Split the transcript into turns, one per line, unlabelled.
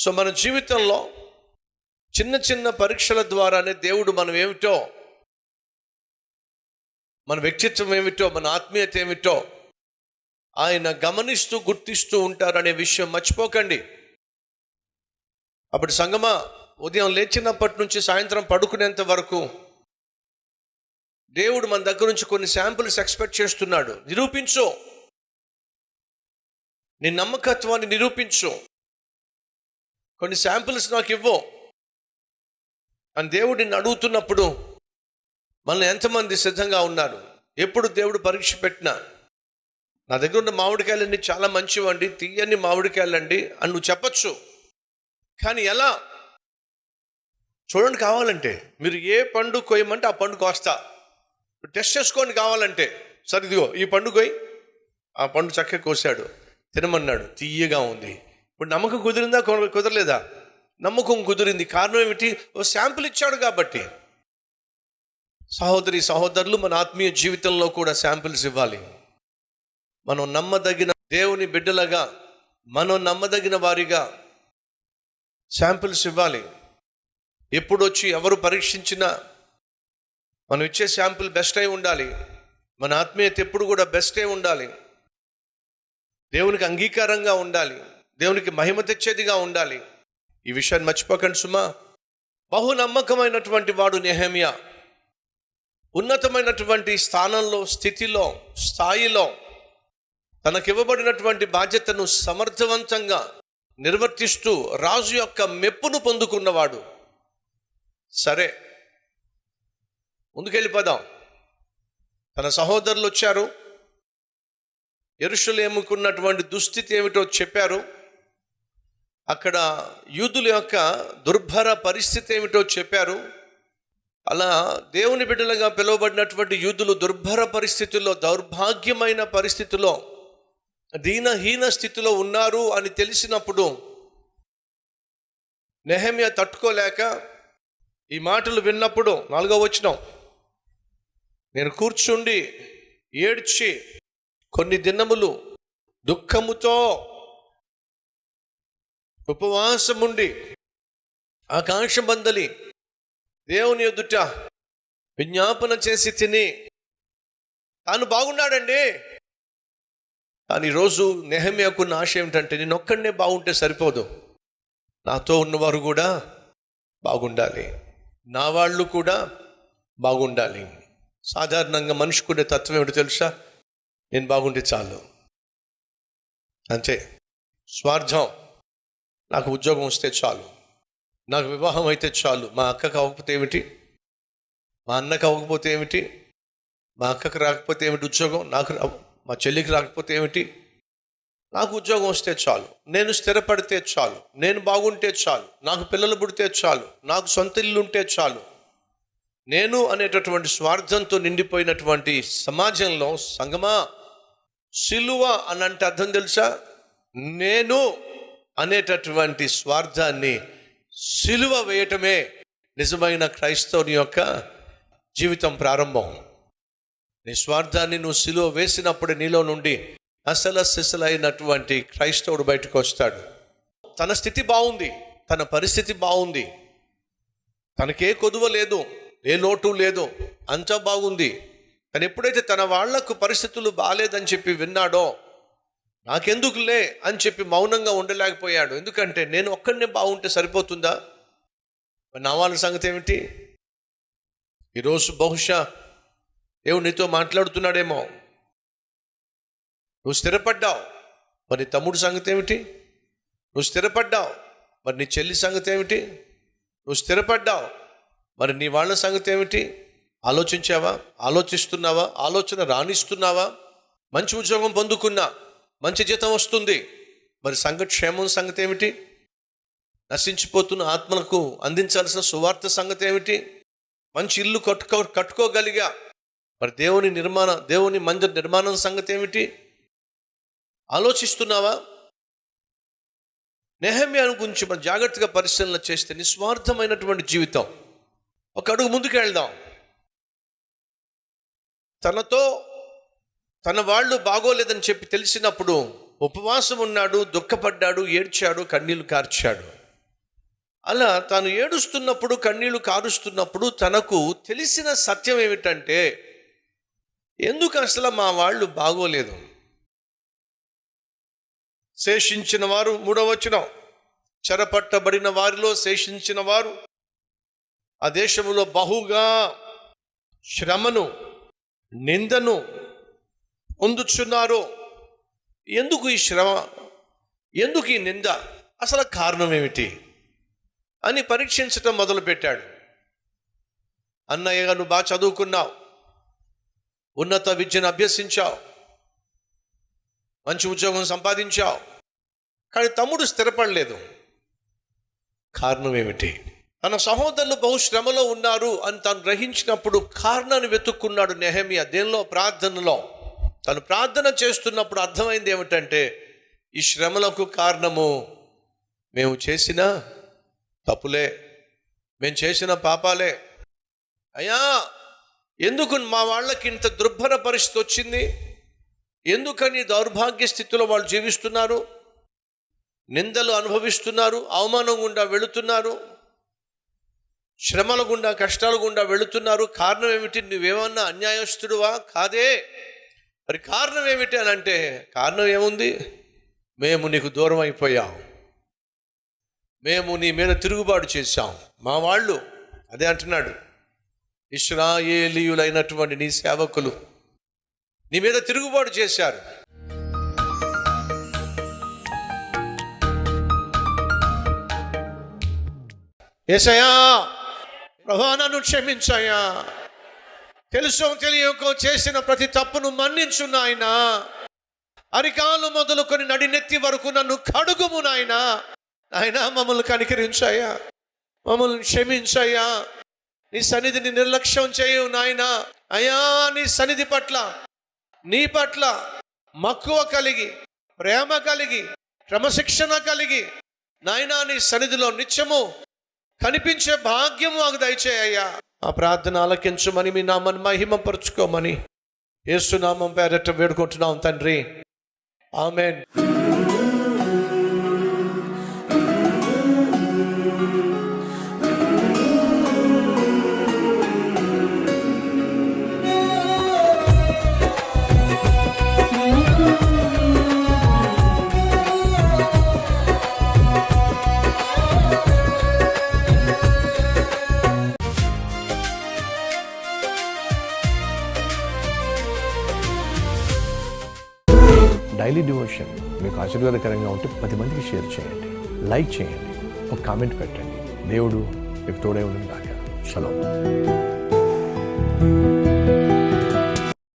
So మన జీవితంలో చిన్న చిన్న పరీక్షల ద్వారానే దేవుడు మనం ఏమిటో, మన వ్యక్తిత్వం ఏమిటో, మన ఆత్మీయత ఏమిటో ఆయన గమనిస్తూ గుర్తిస్తూ ఉంటారనే విషయం మర్చిపోకండి. అప్పుడు సంగమా, ఉదయం లేచినప్పటి నుంచి సాయంత్రం పడుకునేంత వరకు దేవుడు మన దగ్గర నుంచి కొన్ని శాంపుల్స్ ఎక్స్పెక్ట్ చేస్తున్నాడు. నిరూపించు, నీ నమ్మకత్వాన్ని నిరూపించు, కొన్ని శాంపుల్స్ నాకు ఇవ్వు అని దేవుడు నిన్ను అడుగుతున్నప్పుడు మనల్ని ఎంతమంది సిద్ధంగా ఉన్నారు? ఎప్పుడు దేవుడు పరీక్ష పెట్టినా నా దగ్గర ఉన్న మామిడికాయలన్నీ చాలా మంచివండి, తీయని మామిడికాయలండి అని నువ్వు చెప్పచ్చు. కానీ ఎలా చూడండి, కావాలంటే మీరు ఏ పండు కొయ్యమంటే ఆ పండు కోస్తా, టెస్ట్ చేసుకోండి. కావాలంటే సరే ఇదిగో ఈ పండు కొయ్యి, ఆ పండు చక్కగా కోసాడు, తినమన్నాడు, తీయగా ఉంది. ఇప్పుడు నమ్మకం కుదిరిందా కుదరలేదా? నమ్మకం కుదిరింది. కారణం ఏమిటి? ఓ శాంపుల్ ఇచ్చాడు కాబట్టి. సహోదరి సహోదరులు, మన ఆత్మీయ జీవితంలో కూడా శాంపిల్స్ ఇవ్వాలి. మనం నమ్మదగిన దేవుని బిడ్డలుగా, మనం నమ్మదగిన వారిగా శాంపిల్స్ ఇవ్వాలి. ఎప్పుడు వచ్చి ఎవరు పరీక్షించినా మనం ఇచ్చే శాంపిల్ బెస్ట్ అయి ఉండాలి. మన ఆత్మీయత ఎప్పుడు కూడా బెస్ట్ అయి ఉండాలి. దేవునికి అంగీకారంగా ఉండాలి, దేవునికి మహిమ తెచ్చేదిగా ఉండాలి. ఈ విషయాన్ని మర్చిపోకండి సుమా. బహు నమ్మకమైనటువంటి వాడు నెహెమ్యా. ఉన్నతమైనటువంటి స్థానంలో, స్థితిలో, స్థాయిలో తనకివ్వబడినటువంటి బాధ్యతను సమర్థవంతంగా నిర్వర్తిస్తూ రాజు యొక్క మెప్పును పొందుకున్నవాడు. సరే, ముందుకెళ్ళిపోదాం. తన సహోదరులు వచ్చారు, యెరూషలేముకున్నటువంటి దుస్థితి ఏమిటో చెప్పారు. అక్కడ యూదుల యొక్క దుర్భర పరిస్థితి ఏమిటో చెప్పారు. అలా దేవుని బిడ్డలుగా పిలువబడినటువంటి యూదులు దుర్భర పరిస్థితుల్లో, దౌర్భాగ్యమైన పరిస్థితుల్లో, దీనహీన స్థితిలో ఉన్నారు అని తెలిసినప్పుడు నెహెమ్యా తట్టుకోలేక ఈ మాటలు విన్నప్పుడు 4వ వచనం, నేను కూర్చుండి ఏడ్చి కొన్ని దినములు దుఃఖముతో ఉపవాసముండి ఆకాశమందలి దేవుని ఎదుట విజ్ఞాపన చేసి తిని, తాను బాగున్నాడండి. కానీ ఈరోజు నెహెమ్యాకున్న ఆశ ఏమిటంటే, నేను ఒక్కడనే బాగుంటే సరిపోదు, నాతో ఉన్నవారు కూడా బాగుండాలి, నా వాళ్ళు కూడా బాగుండాలి. సాధారణంగా మనిషికునే తత్వం ఏమిటో తెలుసా? నేను బాగుంటే చాలు, అంతే. స్వార్థం. నాకు ఉద్యోగం వస్తే చాలు, నాకు వివాహం అయితే చాలు. మా అక్కకు అవ్వకపోతే ఏమిటి, మా అన్నకు అవ్వకపోతే ఏమిటి, మా అక్కకు రాకపోతే ఏమిటి ఉద్యోగం, మా చెల్లికి రాకపోతే ఏమిటి, నాకు ఉద్యోగం వస్తే చాలు, నేను స్థిరపడితే చాలు, నేను బాగుంటే చాలు, నాకు పిల్లలు పుడితే చాలు, నాకు సొంత ఇల్లు ఉంటే చాలు. నేను అనేటటువంటి స్వార్థంతో నిండిపోయినటువంటి సమాజంలో సంగమా, సిలువ అని అంటే అర్థం తెలుసా? నేను అనేటటువంటి స్వార్థాన్ని సిలువ వేయటమే నిజమైన క్రైస్తవుని యొక్క జీవితం ప్రారంభం. నీ స్వార్థాన్ని నువ్వు సిలువ వేసినప్పుడు నీలో నుండి సిసలైనటువంటి క్రైస్తవుడు బయటకు వస్తాడు. తన స్థితి బాగుంది, తన పరిస్థితి బాగుంది, తనకే కొదువ లేదు, ఏ లోటు లేదు, అంతా బాగుంది. కానీ ఎప్పుడైతే తన వాళ్లకు పరిస్థితులు బాగాలేదని చెప్పి విన్నాడో, నాకెందుకులే అని చెప్పి మౌనంగా ఉండలేకపోయాడు. ఎందుకంటే నేను ఒక్కడనే బాగుంటే సరిపోతుందా, నా వాళ్ళ సంగతి ఏమిటి? ఈరోజు బహుశా దేవుడు నీతో మాట్లాడుతున్నాడేమో. నువ్వు స్థిరపడ్డావు, మరి తమ్ముడు సంగతి ఏమిటి? నువ్వు స్థిరపడ్డావు, మరి నీ చెల్లి సంగతి ఏమిటి? నువ్వు స్థిరపడ్డావు, మరి నీ వాళ్ళ సంగతి ఏమిటి? ఆలోచించావా? ఆలోచిస్తున్నావా? ఆలోచన రాణిస్తున్నావా? మంచి ఉద్యోగం పొందుకున్నా, మంచి జీతం వస్తుంది, మరి క్షేమం సంగతి ఏమిటి? నశించిపోతున్న ఆత్మలకు అందించాల్సిన సువార్త సంగతి ఏమిటి? మంచి ఇల్లు కట్టుకోగలిగా, మరి దేవుని మందిర నిర్మాణం సంగతి ఏమిటి? ఆలోచిస్తున్నావా? నెహెమ్యాను గురించి మనం జాగ్రత్తగా పరిశీలన చేస్తే నిస్వార్థమైనటువంటి జీవితం. ఒక అడుగు ముందుకు వెళ్దాం. తనతో తన వాళ్ళు బాగోలేదని చెప్పి తెలిసినప్పుడు ఉపవాసం ఉన్నాడు, దుఃఖపడ్డాడు, ఏడ్చాడు, కన్నీళ్లు కార్చాడు. అలా తాను ఏడుస్తున్నప్పుడు, కన్నీళ్లు కారుస్తున్నప్పుడు తనకు తెలిసిన సత్యం ఏమిటంటే, ఎందుకు అసలు మా వాళ్ళు బాగోలేదు. శేషించిన వారు, 3వ వచనం, చెరపట్టబడిన వారిలో శేషించిన వారు ఆ దేశములో బహుగా శ్రమను, నిందను పొందుచున్నారు. ఎందుకు ఈ శ్రమ, ఎందుకు ఈ నింద, అసలు కారణం ఏమిటి అని పరీక్షించటం మొదలుపెట్టాడు. అన్నయ్యగా నువ్వు బాగా చదువుకున్నావు, ఉన్నత విద్యను అభ్యసించావు, మంచి ఉద్యోగం సంపాదించావు, కానీ తమ్ముడు స్థిరపడలేదు. కారణం ఏమిటి? తన సహోదరులు బహుశ్రమలో ఉన్నారు అని తాను గ్రహించినప్పుడు కారణాన్ని వెతుక్కున్నాడు నెహెమ్యా. దేనిలో? ప్రార్థనలో. తను ప్రార్థన చేస్తున్నప్పుడు అర్థమైంది ఏమిటంటే, ఈ శ్రమలకు కారణము మేము చేసిన తప్పులే, మేము చేసిన పాపాలే. అయ్యా, ఎందుకు మా వాళ్ళకి ఇంత దుర్భర పరిస్థితి వచ్చింది? ఎందుకని దౌర్భాగ్య స్థితిలో వాళ్ళు జీవిస్తున్నారు, నిందలు అనుభవిస్తున్నారు, అవమానం గుండా వెళుతున్నారు, శ్రమల గుండా, కష్టాల గుండా వెళుతున్నారు? కారణం ఏమిటి? నువ్వేమన్నా అన్యాయస్తుడువా? కాదే. మరి కారణం ఏమిటి అని అంటే, కారణం ఏముంది? మేము నీకు దూరం అయిపోయాం, మేము నీ మీద తిరుగుబాటు చేశాం. మా వాళ్ళు అదే అంటున్నాడు, ఇశ్రాయేలీయులైనటువంటి నీ సేవకులు నీ మీద తిరుగుబాటు చేశారు. యేసయ్యా, ప్రభువా నన్ను క్షమించయ్యా, తెలుసో తెలియకో చేసిన ప్రతి తప్పును మన్నించు నాయనా, అరికాలు మొదలుకొని నడినెత్తి వరకు నన్ను కడుగుము నాయనా. నాయనా, మమ్మల్ని కనికరించయ్యా, మమ్మల్ని క్షమించయ్యా, నీ సన్నిధిని నిర్లక్ష్యం చేయు నాయనా. అయ్యా, నీ సన్నిధి పట్ల, నీ పట్ల మక్కువ కలిగి, ప్రేమ కలిగి, క్రమశిక్షణ కలిగి నాయనా నీ సన్నిధిలో నిత్యము కనిపించే భాగ్యం మాకు దయచేయ్యా. ఆ ప్రార్థన ఆలకించమని, మీ నామాన్ని మహిమపరచుకోమని యేసు నామం పేరట వేడుకుంటున్నాం తండ్రి, ఆమెన్.
డైలీ డివోషన్ మీకు ఆశీర్వాదకరంగా ఉంటే 10 మందికి షేర్ చేయండి, లైక్ చేయండి, ఒక కామెంట్ పెట్టండి. దేవుడు మీకు తోడే ఉండను గాక. షలోమ్.